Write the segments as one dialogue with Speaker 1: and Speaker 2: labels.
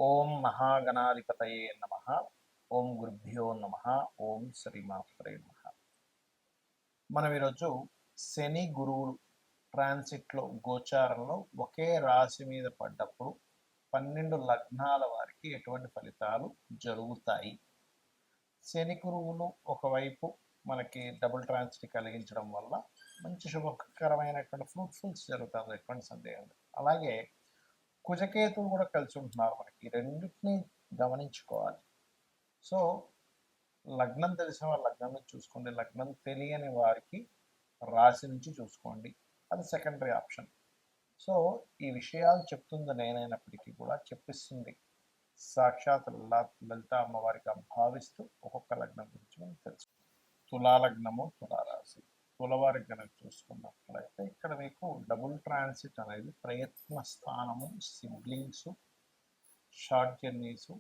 Speaker 1: ఓం మహాగణాధిపతయే నమ. ఓం గురుభ్యో నమ. ఓం శ్రీమాత్రే నమ. మనం ఈరోజు శని గురువులు ట్రాన్సిట్లో గోచారంలో ఒకే రాశి మీద పడ్డప్పుడు 12 లగ్నాల వారికి ఎటువంటి ఫలితాలు జరుగుతాయి. శని గురువులు ఒకవైపు మనకి డబుల్ ట్రాన్సిట్ కలిగించడం వల్ల మంచి శుభకరమైనటువంటి ఫ్రూట్ఫుల్స్ జరుగుతుంది, ఎటువంటి సందేహం లేదు. అలాగే కుజకేతువు కూడా కలిసి ఉంటున్నారు. మనకి రెండింటినీ గమనించుకోవాలి. సో లగ్నం తెలిసిన వారు లగ్నం నుంచి చూసుకోండి, లగ్నం తెలియని వారికి రాశి నుంచి చూసుకోండి, అది సెకండరీ ఆప్షన్. సో ఈ విషయాలు చెప్తుంది నేనైనప్పటికీ కూడా చెప్పిస్తుంది సాక్షాత్ లలిత అమ్మవారిగా భావిస్తూ ఒక్కొక్క లగ్నం గురించి మనం తెలుసు. తులాలగ్నము తులారాశి తులవారికి కనుక చూసుకున్నట్లయితే ఇక్కడ మీకు డబుల్ ట్రాన్సిట్ అనేది ప్రయత్న స్థానము, సిబ్లింగ్స్, షార్ట్ జర్నీస్,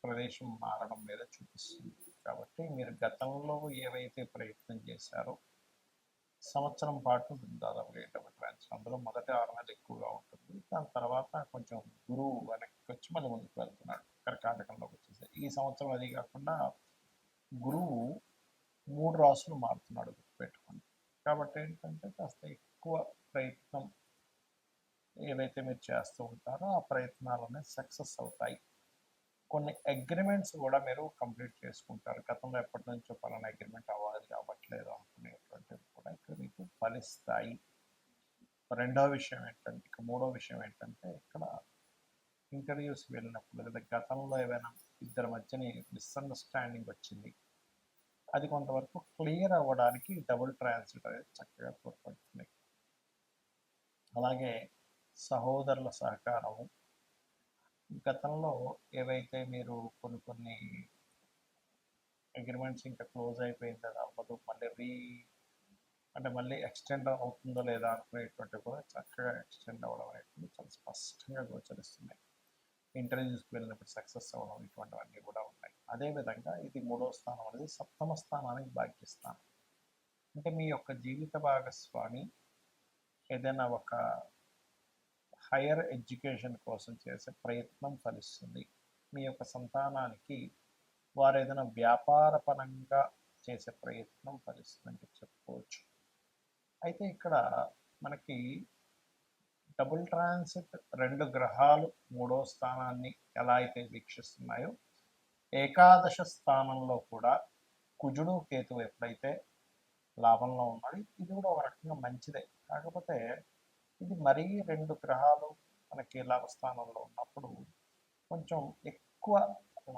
Speaker 1: ప్రదేశం మారడం మీద చూపిస్తుంది. కాబట్టి మీరు గతంలో ఏవైతే ప్రయత్నం చేశారో సంవత్సరం పాటు దాదాపుగా డబుల్ ట్రాన్సిట్, అందులో మొదటి 6 నెలలు ఎక్కువగా ఉంటుంది. దాని తర్వాత కొంచెం గురువు వెనక్కి వచ్చి మళ్ళీ ముందుకు వెళ్తున్నాడు, కర్కాటకంలోకి వచ్చేసి ఈ సంవత్సరం. అది కాకుండా గురువు 3 రాసులు మారుతున్నాడు, గుర్తుపెట్టుకోండి. కాబట్టి ఏంటంటే కాస్త ఎక్కువ ప్రయత్నం ఏవైతే మీరు చేస్తూ ఉంటారో ఆ ప్రయత్నాలు అనేవి సక్సెస్ అవుతాయి. కొన్ని అగ్రిమెంట్స్ కూడా మీరు కంప్లీట్ చేసుకుంటారు. గతంలో ఎప్పటి నుంచో పలానా అగ్రిమెంట్ అవ్వట్లేదు అనుకునేటువంటివి కూడా ఇక్కడ మీకు ఫలిస్తాయి. రెండో విషయం ఏంటంటే, మూడో విషయం ఏంటంటే, ఇక్కడ ఇంటర్వ్యూస్ వెళ్ళినప్పుడు లేదా గతంలో ఏవైనా ఇద్దరి మధ్యని మిస్అండర్స్టాండింగ్ వచ్చింది, అది కొంతవరకు క్లియర్ అవ్వడానికి డబుల్ ట్రాన్సిట్ అనేది చక్కగా తోడ్పడుతుంది. అలాగే సహోదరుల సహకారము, గతంలో ఏవైతే మీరు కొన్ని అగ్రిమెంట్స్ ఇంకా క్లోజ్ అయిపోయింది కదా అవ్వదు, మళ్ళీ ఎక్స్టెండ్ అవుతుందో లేదా అనుకునేటువంటి కూడా చక్కగా ఎక్స్టెండ్ అవ్వడం అనేటువంటి చాలా స్పష్టంగా గోచరిస్తున్నాయి. ఇంటర్వ్యూస్కి వెళ్ళినప్పుడు సక్సెస్ అవ్వడం, ఇటువంటివన్నీ కూడా ఉన్నాయి. అదేవిధంగా ఇది 3వ స్థానం అనేది సప్తమ స్థానానికి భాగ్యస్థానం. అంటే మీ యొక్క జీవిత భాగస్వామి ఏదైనా ఒక హైయర్ ఎడ్యుకేషన్ కోసం చేసే ప్రయత్నం ఫలిస్తుంది. మీ యొక్క సంతానానికి వారు ఏదైనా వ్యాపారపరంగా చేసే ప్రయత్నం ఫలిస్తుందని చెప్పుకోవచ్చు. అయితే ఇక్కడ మనకి డబుల్ ట్రాన్సిట్ 2 గ్రహాలు 3వ స్థానాన్ని ఎలా అయితే వీక్షిస్తున్నాయో, ఏకాదశ స్థానంలో కూడా కుజుడు కేతువు ఎప్పుడైతే లాభంలో ఉన్నాడు, ఇది కూడా ఒక రకంగా మంచిదే. కాకపోతే ఇది మరీ 2 గ్రహాలు మనకి లాభస్థానంలో ఉన్నప్పుడు కొంచెం ఎక్కువ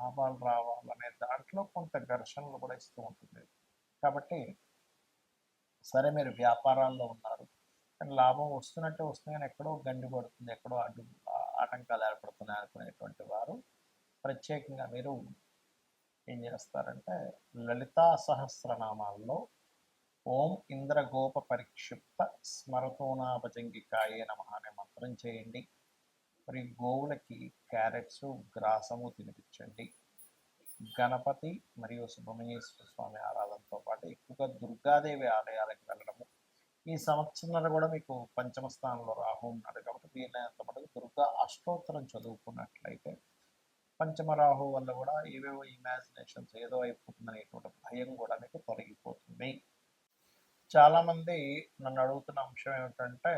Speaker 1: లాభాలు రావాలనే దాంట్లో కొంత ఘర్షణలు కూడా ఇస్తూ ఉంటుంది. కాబట్టి సరే మీరు వ్యాపారాల్లో ఉన్నారు, కానీ లాభం వస్తున్నట్టే వస్తుంది, కానీ ఎక్కడో గండి పడుతుంది, ఎక్కడో ఆటంకాలు ఏర్పడుతున్నాయి అనుకునేటువంటి వారు ప్రత్యేకంగా మీరు ఏం చేస్తారంటే లలితా సహస్రనామాల్లో ఓం ఇంద్రగోప పరిక్షిప్త స్మరతోనాభజంగికాయే నమః అనే మంత్రం చేయండి. మరి గోవులకి క్యారెట్స్, గ్రాసము తినిపించండి. గణపతి మరియు సుబ్రహ్మణ్యేశ్వర స్వామి ఆరాధనతో పాటు ఎక్కువగా దుర్గాదేవి ఆలయాలకు వెళ్ళడము. ఈ సంవత్సరం కూడా మీకు పంచమ స్థానంలో రాహు ఉన్నాడు కాబట్టి వీలైనంత మటుకు దుర్గా అష్టోత్తరం చదువుకున్నట్లయితే పంచమ రాహు వల్ల కూడా ఏవేవో ఇమాజినేషన్స్ ఏదో అయిపోతుందనేటువంటి భయం కూడా మీకు తొలగిపోతుంది. చాలామంది నన్ను అడుగుతున్న అంశం ఏమిటంటే,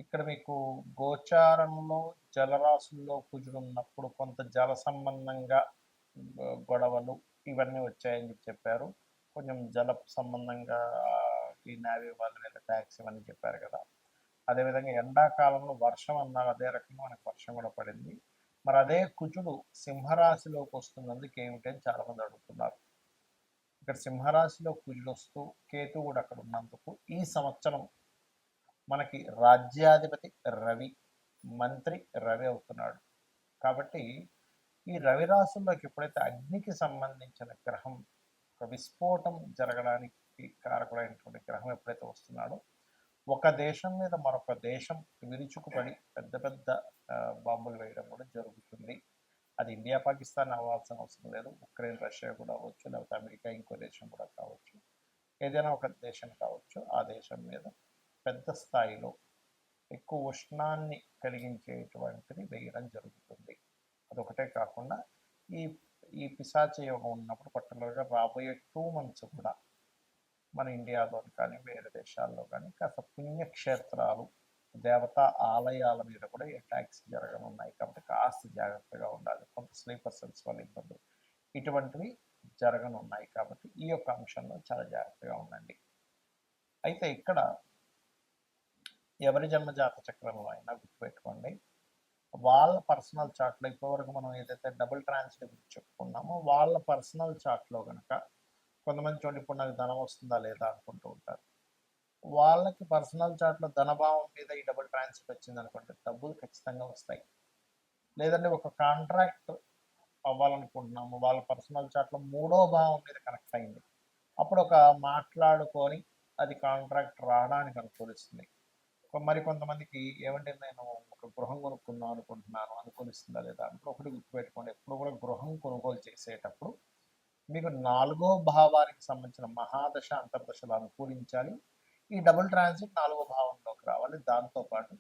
Speaker 1: ఇక్కడ మీకు గోచారంలో జలరాశుల్లో కుజుడున్నప్పుడు కొంత జల సంబంధంగా గొడవలు ఇవన్నీ వచ్చాయని చెప్పారు. కొంచెం జల సంబంధంగా ఈ నేవీ వాళ్ళ మీద ట్యాక్స్ ఇవన్నీ చెప్పారు కదా. అదేవిధంగా ఎండాకాలంలో వర్షం అన్నారు, అదే రకంగా మనకు వర్షం కూడా పడింది. మరి అదే కుజుడు సింహరాశిలోకి వస్తున్నందుకు ఏమిటి అని చాలామంది అడుగుతున్నారు. ఇక్కడ సింహరాశిలో కుజుడు వస్తూ కేతు కూడా అక్కడ ఉన్నందుకు ఈ సంవత్సరం మనకి రాజ్యాధిపతి రవి, మంత్రి రవి అవుతున్నాడు. కాబట్టి ఈ రవి రాశుల్లోకి ఎప్పుడైతే అగ్నికి సంబంధించిన గ్రహం, ఒక విస్ఫోటం జరగడానికి కారకుడైనటువంటి గ్రహం ఎప్పుడైతే వస్తున్నాడో, ఒక దేశం మీద మరొక దేశం విరుచుకుపడి పెద్ద పెద్ద బాంబులు వేయడం కూడా జరుగుతుంది. అది ఇండియా పాకిస్తాన్ అవ్వాల్సిన అవసరం లేదు, ఉక్రెయిన్ రష్యా కూడా అవ్వచ్చు, లేకపోతే అమెరికా ఇంకో దేశం కూడా కావచ్చు, ఏదైనా ఒక దేశం కావచ్చు. ఆ దేశం మీద పెద్ద స్థాయిలో ఎక్కువ ఉష్ణాన్ని కలిగించేటువంటిది వేయడం జరుగుతుంది. ఒక్కటే కాకుండా ఈ ఈ పిశాచ యోగం ఉన్నప్పుడు పర్టికులర్గా రాబోయే 2 మంత్స్ కూడా మన ఇండియాలో కానీ వేరే దేశాల్లో కానీ కాస్త పుణ్యక్షేత్రాలు దేవతా ఆలయాల మీద కూడా అటాక్స్ జరగనున్నాయి కాబట్టి కాస్త జాగ్రత్తగా ఉండాలి. కొంత స్లీపర్ సెల్స్ వల్ల ఇబ్బందులు ఇటువంటివి జరగనున్నాయి కాబట్టి ఈ యొక్క అంశంలో చాలా జాగ్రత్తగా ఉండండి. అయితే ఇక్కడ ఎవరి జన్మజాత చక్రంలో అయినా గుర్తుపెట్టుకోండి, వాళ్ళ పర్సనల్ చార్ట్లో ఇప్పటివరకు మనం ఏదైతే డబుల్ ట్రాన్సిట్ గురించి చెప్పుకున్నామో వాళ్ళ పర్సనల్ చార్ట్లో కనుక కొంతమంది చూడండి ఇప్పుడు నాకు ధనం వస్తుందా లేదా అనుకుంటూ ఉంటారు. వాళ్ళకి పర్సనల్ చార్ట్లో ధనభావం మీద ఈ డబుల్ ట్రాన్సిట్ వచ్చింది అనుకుంటే డబ్బులు ఖచ్చితంగా వస్తాయి. లేదంటే ఒక కాంట్రాక్ట్ అవ్వాలనుకుంటున్నాము, వాళ్ళ పర్సనల్ చార్ట్లో 3వ భావం మీద కనెక్ట్ అయింది, అప్పుడు ఒక మాట్లాడుకొని అది కాంట్రాక్ట్ రావడానికి అనుకూలిస్తుంది. మరి కొంతమందికి ఏమంటే నేను ఒక గృహం కొనుక్కుందాం అనుకుంటున్నాను, అనుకూలిస్తుందా లేదా అంటే ఒకటి గుర్తుపెట్టుకోండి, ఎప్పుడు కూడా గృహం కొనుగోలు చేసేటప్పుడు మీకు 4వ భావానికి సంబంధించిన మహాదశ అంతర్దశలు అనుకూలించాలి. ఈ డబుల్ ట్రాన్సిట్ 4వ భావంలోకి రావాలి. దాంతోపాటు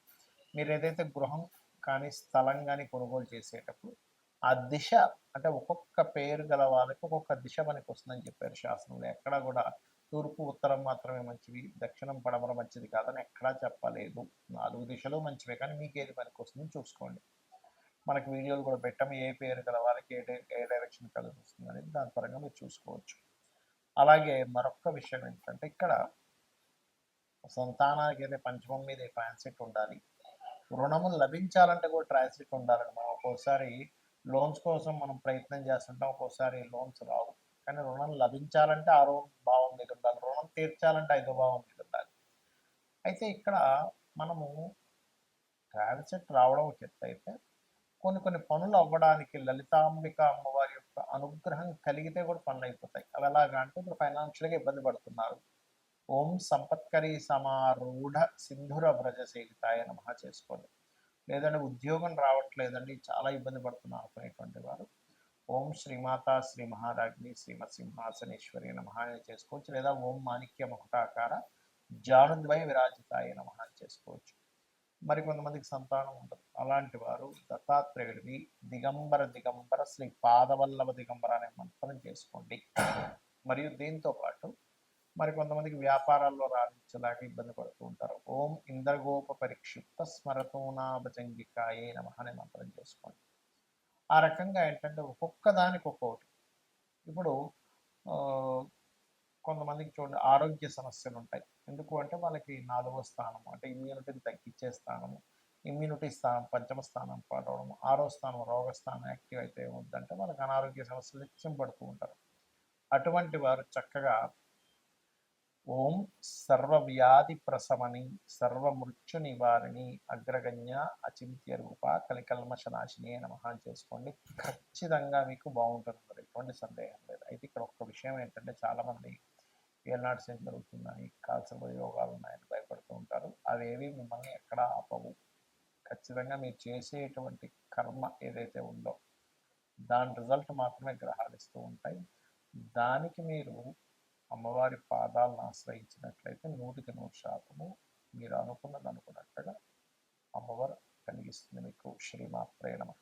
Speaker 1: మీరు ఏదైతే గృహం కానీ స్థలం కానీ కొనుగోలు చేసేటప్పుడు ఆ దిశ అంటే ఒక్కొక్క పేరు గల వాళ్ళకి ఒక్కొక్క దిశ మనకి వస్తుందని చెప్పారు శాస్త్రంలో. ఎక్కడా కూడా తూర్పు ఉత్తరం మాత్రమే మంచివి, దక్షిణం పడమర మంచిది కాదని ఎక్కడా చెప్పలేదు. 4 దిశలు మంచివే, కానీ మీకు ఏది పనికి వస్తుందని చూసుకోండి. మనకి వీడియోలు కూడా పెట్టాము, ఏ పేరు గల వాళ్ళకి ఏ డైరెక్షన్ కలిసి వస్తుంది అనేది దాని పరంగా మీరు చూసుకోవచ్చు. అలాగే మరొక విషయం ఏంటంటే ఇక్కడ సంతానానికి అయితే పంచమం మీద ట్రాన్సిట్ ఉండాలి, రుణము లభించాలంటే కూడా ట్రాన్సిట్ ఉండాలని మనం ఒక్కోసారి లోన్స్ కోసం మనం ప్రయత్నం చేస్తుంటాం, ఒక్కోసారి లోన్స్ రావు. కానీ రుణం లభించాలంటే 6వ భావం మీద ఉండాలి, రుణం తీర్చాలంటే 5వ భావం మీద ఉండాలి. అయితే ఇక్కడ మనము ట్రాన్సిట్ రావడం ఒక ఎత్తు అయితే కొన్ని పనులు అవ్వడానికి లలితాంబిక అమ్మవారి యొక్క అనుగ్రహం కలిగితే కూడా పనులు అయిపోతాయి. అవి ఎలాగా అంటే ఇప్పుడు ఫైనాన్షియల్గా ఇబ్బంది పడుతున్నారు, ఓం సంపత్కరి సమారూఢ సింధుర వ్రజ సేవితాయ నమః చేసుకోండి. లేదంటే ఉద్యోగం రావట్లేదండి, చాలా ఇబ్బంది పడుతున్నారు అనుకునేటువంటి వారు ఓం శ్రీమాత శ్రీ మహారాజ్ని శ్రీమత్ సింహాసనేశ్వరి నమః అని చేసుకోవచ్చు. లేదా ఓం మాణిక్య మకుటాకార జానుద్వయ విరాజితాయ నమః అని చేసుకోవచ్చు. మరి కొంతమందికి సంతానం ఉండదు, అలాంటి వారు దత్తాత్రేయుడిని దిగంబర శ్రీ పాదవల్లభ దిగంబర అనే మంత్రం చేసుకోండి. మరియు దీంతో పాటు మరి కొంతమందికి వ్యాపారాల్లో రాణించలేక ఇబ్బంది పడుతూ ఉంటారు, ఓం ఇంద్రగోప పరిక్షిప్త స్మరతోనాభజంగికాయే నమః అనే మంత్రం చేసుకోండి. ఆ రకంగా ఏంటంటే ఒక్కొక్క దానికి ఒక్కొక్కటి. ఇప్పుడు కొంతమందికి చూడండి ఆరోగ్య సమస్యలు ఉంటాయి, ఎందుకు అంటే వాళ్ళకి 4వ స్థానం అంటే ఇమ్యూనిటీని తగ్గించే స్థానము, ఇమ్యూనిటీ స్థానం పంచమ స్థానం పడవడం, 6వ స్థానం రోగస్థానం యాక్టివ్ అయితే ఏమవుతుందంటే వాళ్ళకి అనారోగ్య సమస్యలు నిత్యం పడుతూ ఉంటారు. అటువంటి వారు చక్కగా ఓం సర్వవ్యాధి ప్రశమని సర్వమృత్యు నివారిణి అగ్రగణ్య అచింత్య రూప కలికల్మషనాశిని నమః అని చేసుకోండి. ఖచ్చితంగా మీకు బాగుంటుంది, మరి ఎటువంటి సందేహం లేదు. అయితే ఇక్కడ ఒక్క విషయం ఏంటంటే చాలామంది ఏనాడు సేమ్ జరుగుతుందని కాల్సిన యోగాలు ఉన్నాయని భయపడుతూ ఉంటారు. అవేవి మిమ్మల్ని ఎక్కడ ఆపవు. ఖచ్చితంగా మీరు చేసేటువంటి కర్మ ఏదైతే ఉందో దాని రిజల్ట్ మాత్రమే గ్రహాలు ఇస్తూ ఉంటాయి. దానికి మీరు అమ్మవారి పాదాలను ఆశ్రయించినట్లయితే 100% మీరు అనుకున్నది అనుకున్నట్టుగా అమ్మవారు కలిగిస్తుంది మీకు. శ్రీమాత్రే నమః.